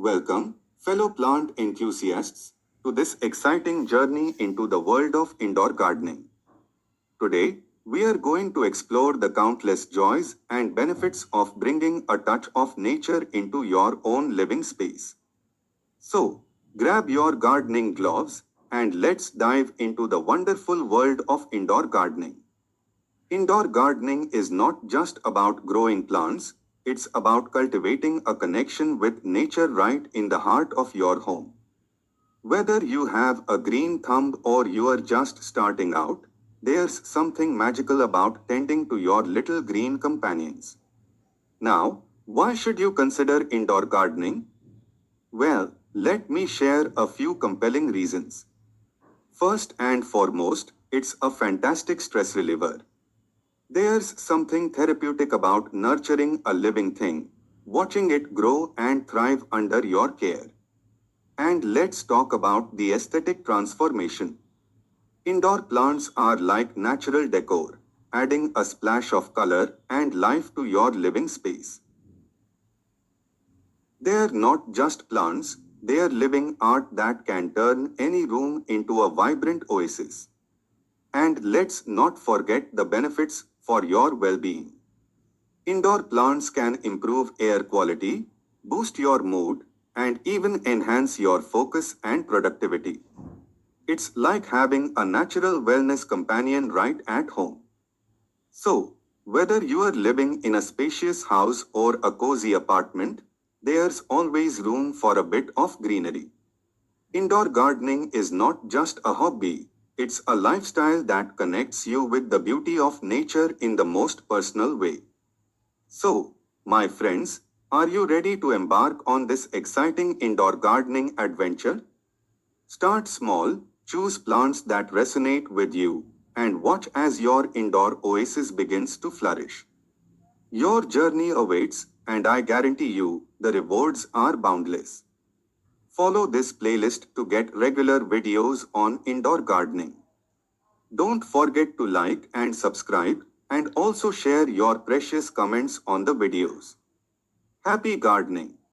Welcome, fellow plant enthusiasts, to this exciting journey into the world of indoor gardening. Today, we are going to explore the countless joys and benefits of bringing a touch of nature into your own living space. So, grab your gardening gloves and let's dive into the wonderful world of indoor gardening. Indoor gardening is not just about growing plants, it's about cultivating a connection with nature right in the heart of your home. Whether you have a green thumb or you are just starting out, there's something magical about tending to your little green companions. Now, why should you consider indoor gardening? Well, let me share a few compelling reasons. First and foremost, it's a fantastic stress reliever. There's something therapeutic about nurturing a living thing, watching it grow and thrive under your care. And let's talk about the aesthetic transformation. Indoor plants are like natural decor, adding a splash of color and life to your living space. They're not just plants, they're living art that can turn any room into a vibrant oasis. And let's not forget the benefits for your well-being. Indoor plants can improve air quality, boost your mood, and even enhance your focus and productivity. It's like having a natural wellness companion right at home. So, whether you are living in a spacious house or a cozy apartment, there's always room for a bit of greenery. Indoor gardening is not just a hobby, it's a lifestyle that connects you with the beauty of nature in the most personal way. So, my friends, are you ready to embark on this exciting indoor gardening adventure? Start small, choose plants that resonate with you, and watch as your indoor oasis begins to flourish. Your journey awaits, and I guarantee you, the rewards are boundless. Follow this playlist to get regular videos on indoor gardening. Don't forget to like and subscribe, and also share your precious comments on the videos. Happy gardening!